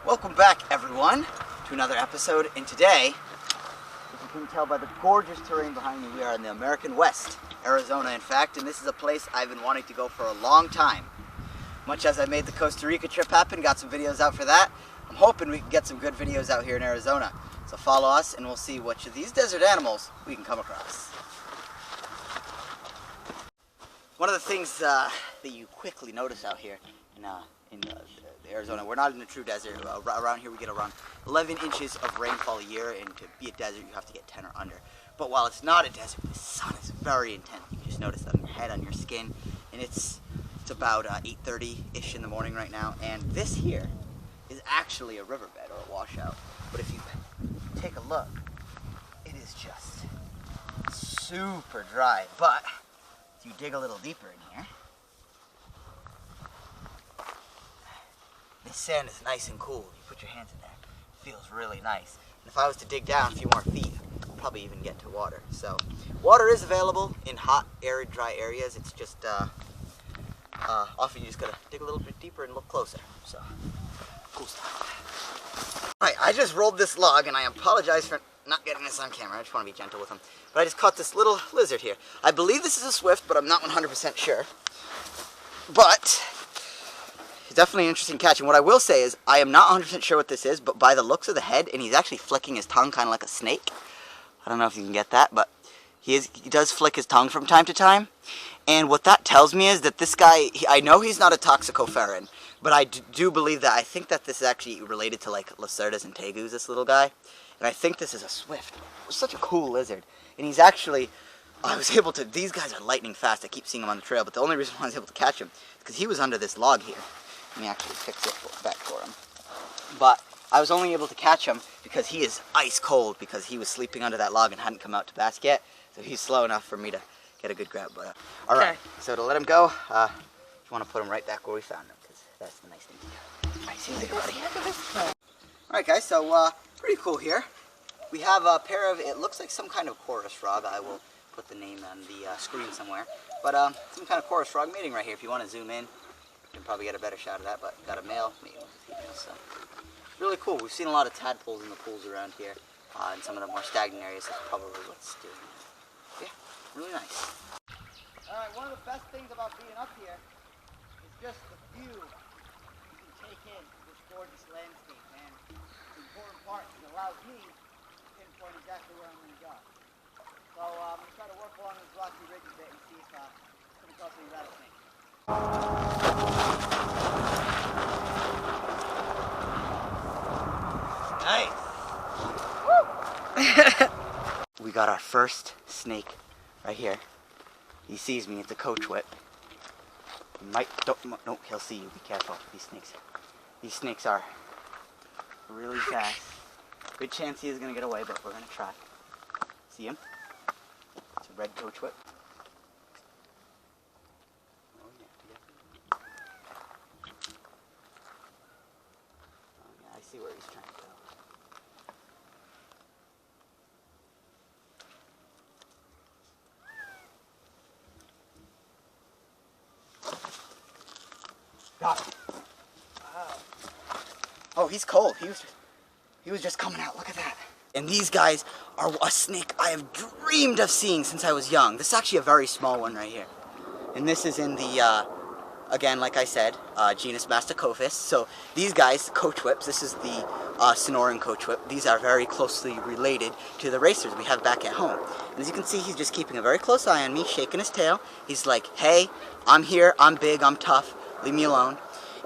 Welcome back, everyone, to another episode. And today, as you can tell by the gorgeous terrain behind me, we are in the American West, Arizona, in fact, and this is a place I've been wanting to go for a long time. Much as I made the Costa Rica trip happen, got some videos out for that, I'm hoping we can get some good videos out here in Arizona. So follow us and we'll see which of these desert animals we can come across. One of the things that you quickly notice out here in Arizona, we're not in a true desert. Around here we get around 11 inches of rainfall a year, and to be a desert you have to get 10 or under. But while it's not a desert, the sun is very intense. You can just notice that on your head, on your skin, and it's about 8:30-ish in the morning right now, and this here is actually a riverbed or a washout. But if you take a look, it is just super dry. But if you dig a little deeper in here, the sand is nice and cool. You put your hands in there, it feels really nice. And if I was to dig down a few more feet, I'll probably even get to water. So water is available in hot, arid, dry areas. It's just often you just gotta dig a little bit deeper and look closer. So cool stuff. Alright, I just rolled this log, and I apologize for not getting this on camera. I just want to be gentle with him. But I just caught this little lizard here. I believe this is a swift, but I'm not 100% sure. But it's definitely an interesting catch. And what I will say is, I am not 100% sure what this is, but by the looks of the head, and he's actually flicking his tongue kind of like a snake. I don't know if you can get that, but he does flick his tongue from time to time. And what that tells me is that this guy, I know he's not a toxicopharin, but I do believe that, I think that this is actually related to like Lacerdas and Tegus, this little guy. And I think this is a swift. It's such a cool lizard. And he's actually, I was able to, these guys are lightning fast. I keep seeing him on the trail, but the only reason why I was able to catch him is because he was under this log here. Let me actually fix it back for him. But I was only able to catch him because he is ice cold, because he was sleeping under that log and hadn't come out to bask yet. So he's slow enough for me to get a good grab. But all right, so to let him go, you want to put him right back where we found him, because that's the nice thing to do. All right, see you later, buddy. All right, guys, so pretty cool here. We have a pair of, it looks like some kind of chorus frog. I will put the name on the screen somewhere. But some kind of chorus frog mating right here. If you want to zoom in, you can probably get a better shot of that. But got a male, mating with a female. So really cool. We've seen a lot of tadpoles in the pools around here. In some of the more stagnant areas, that's probably what's doing it. Yeah, really nice. Alright, one of the best things about being up here is just the view you can take in this gorgeous landscape, man. The important part is it allows me to pinpoint exactly where I'm going to go. So I'm going to try to work along this rocky ridge a bit and see if I come across any rattlesnakes. Nice! Woo! We got our first snake right here. He sees me, it's a coach whip. No, he'll see you, be careful. These snakes are really fast. Good chance he is gonna get away, but we're gonna try. See him? It's a red coach whip. Oh yeah, I see where he's trying to go. Got him. Wow. Oh, he's cold. He was just coming out. Look at that. And these guys are a snake I have dreamed of seeing since I was young. This is actually a very small one right here. And this is in the, again, like I said, genus Mastocophis. So these guys, coach whips, this is the Sonoran coach whip. These are very closely related to the racers we have back at home. And as you can see, he's just keeping a very close eye on me, shaking his tail. He's like, hey, I'm here, I'm big, I'm tough. Leave me alone.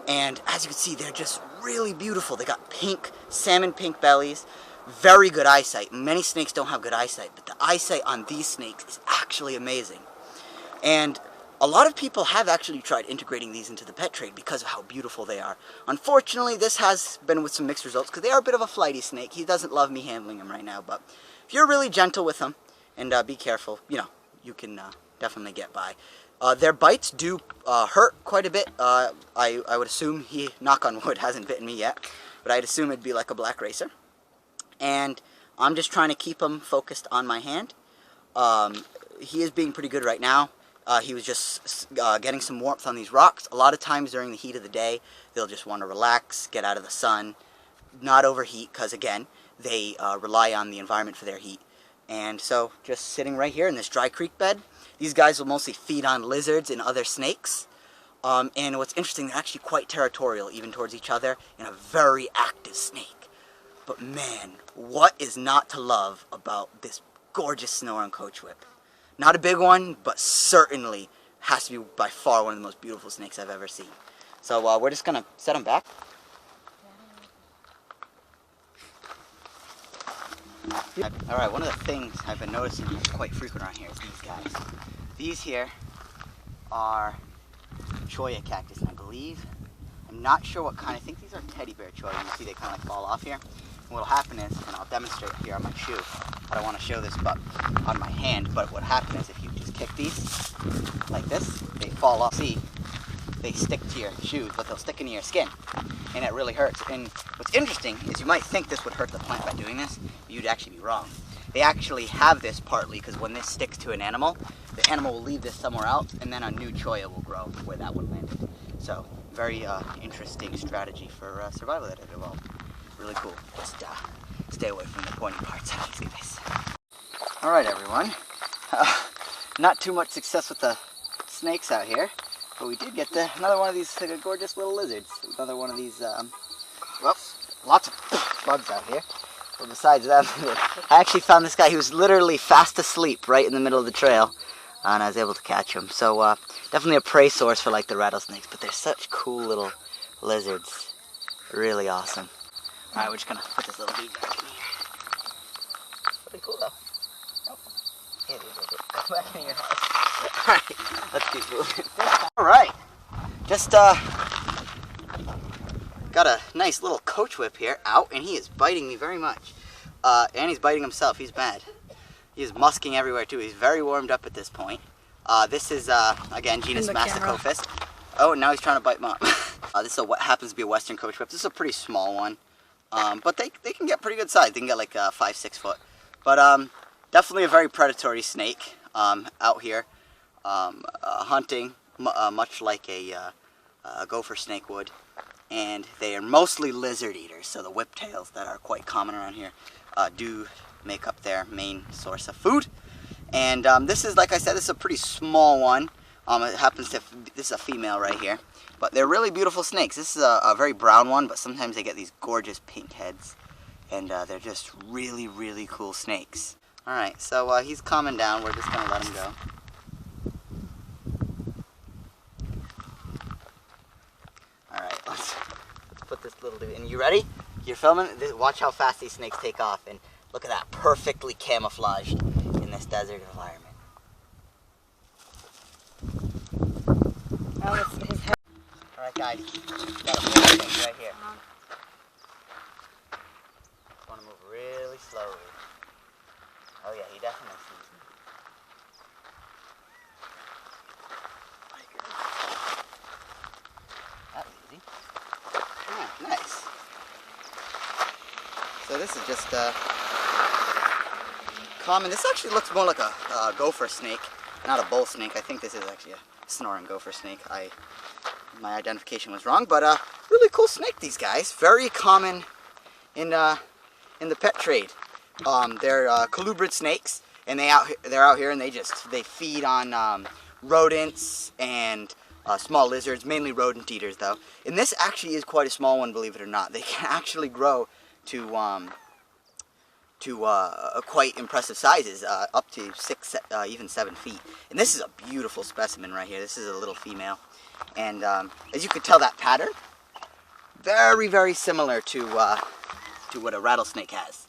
And as you can see, they're just really beautiful. They got pink, salmon pink bellies, very good eyesight. Many snakes don't have good eyesight, but the eyesight on these snakes is actually amazing. And a lot of people have actually tried integrating these into the pet trade because of how beautiful they are. Unfortunately, this has been with some mixed results because they are a bit of a flighty snake. He doesn't love me handling him right now, but if you're really gentle with him and be careful, you know, you can definitely get by. Their bites do hurt quite a bit. I would assume he, knock on wood, hasn't bitten me yet, but I'd assume it'd be like a black racer. And I'm just trying to keep him focused on my hand. He is being pretty good right now. He was just getting some warmth on these rocks. A lot of times during the heat of the day, they'll just want to relax, get out of the sun, not overheat, because again, they rely on the environment for their heat. And so just sitting right here in this dry creek bed, these guys will mostly feed on lizards and other snakes. And what's interesting, they're actually quite territorial, even towards each other, and a very active snake. But man, what is not to love about this gorgeous Sonoran coach whip? Not a big one, but certainly has to be by far one of the most beautiful snakes I've ever seen. So we're just going to set them back. Alright, one of the things I've been noticing quite frequent around here is these guys. These here are cholla cactus, and I believe, I'm not sure what kind, I think these are teddy bear cholla. You see they kind of like fall off here. And what will happen is, and I'll demonstrate here on my shoe, I don't want to show this but on my hand, but what happens is if you just kick these like this, they fall off. See, they stick to your shoes, but they'll stick into your skin, and it really hurts. And what's interesting is you might think this would hurt the plant by doing this, but you'd actually be wrong. They actually have this partly because when this sticks to an animal, the animal will leave this somewhere else, and then a new cholla will grow where that one landed. So, very interesting strategy for survival that I developed. Really cool. Just stay away from the pointy parts of these guys. Alright everyone, not too much success with the snakes out here, but we did get another one of these gorgeous little lizards. Another one of these, well, lots of bugs out here. But besides that, I actually found this guy who was literally fast asleep right in the middle of the trail, and I was able to catch him. So definitely a prey source for like the rattlesnakes, but they're such cool little lizards. Really awesome. Alright, we're just gonna put this little dude back in here. Pretty cool though. Nope. Here, go back in your house. Alright, let's keep moving. Alright, just got a nice little coach whip here out, and he is biting me very much. And he's biting himself. He's mad. He is musking everywhere too. He's very warmed up at this point. This is again genus Masticophis. Oh, now he's trying to bite mom. This is what happens to be a Western coach whip. This is a pretty small one, but they can get pretty good size. They can get like 5-6 foot. But definitely a very predatory snake out here hunting, much like a gopher snake would. And they are mostly lizard eaters, so the whiptails that are quite common around here do make up their main source of food. And this is, like I said, this is a pretty small one. It happens to, this is a female right here, but they're really beautiful snakes. This is a very brown one, but sometimes they get these gorgeous pink heads, and they're just really, really cool snakes. All right, so he's calming down. We're just gonna let him go. Let's put this little dude in. You ready? You're filming? Watch how fast these snakes take off, and look at that, perfectly camouflaged in this desert environment. Oh, it's his head. Alright guys, got a snake right here. Just want to move really slowly. Oh yeah, he definitely sees me. That was easy. Oh, nice. So this is just common. This actually looks more like a gopher snake, not a bull snake. I think this is actually a Sonoran gopher snake. My identification was wrong, but really cool snake. These guys, very common in the pet trade. They're colubrid snakes, and they're out here, and they feed on rodents and small lizards, mainly rodent eaters though. And this actually is quite a small one, believe it or not. They can actually grow to quite impressive sizes, up to 6, even 7 feet. And this is a beautiful specimen right here. This is a little female, and as you could tell, that pattern very, very similar to what a rattlesnake has.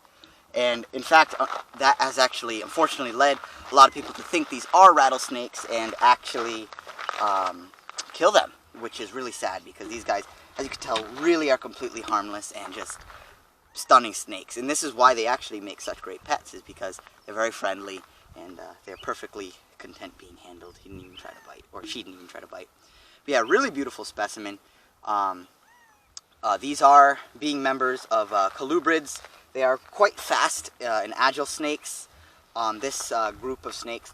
And in fact, that has actually unfortunately led a lot of people to think these are rattlesnakes and actually kill them, which is really sad, because these guys, as you can tell, really are completely harmless and just stunning snakes. And this is why they actually make such great pets, is because they're very friendly and they're perfectly content being handled. He didn't even try to bite, or she didn't even try to bite. But yeah, really beautiful specimen. These are being members of colubrids. They are quite fast and agile snakes. This group of snakes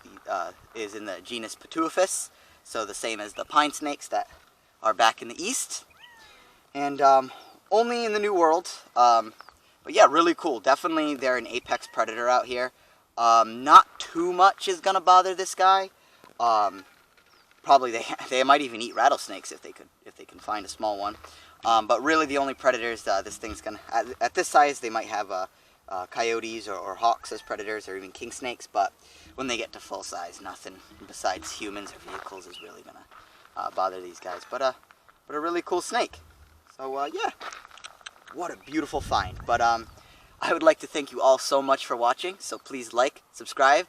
is in the genus Pituophis, so the same as the pine snakes that are back in the east. And only in the New World. But yeah, really cool. Definitely they're an apex predator out here. Not too much is gonna bother this guy. Probably they might even eat rattlesnakes if they can find a small one. But really the only predators this thing's gonna, at this size, they might have coyotes or hawks as predators, or even king snakes. But when they get to full size, nothing besides humans or vehicles is really gonna bother these guys. But a really cool snake. So yeah, what a beautiful find. But I would like to thank you all so much for watching. So please like, subscribe,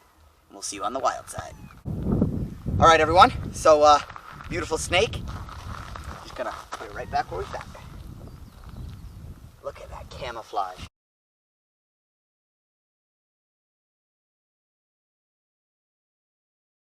and we'll see you on the wild side. All right, everyone. So beautiful snake. Just gonna put it right back where we found it. Look at that camouflage.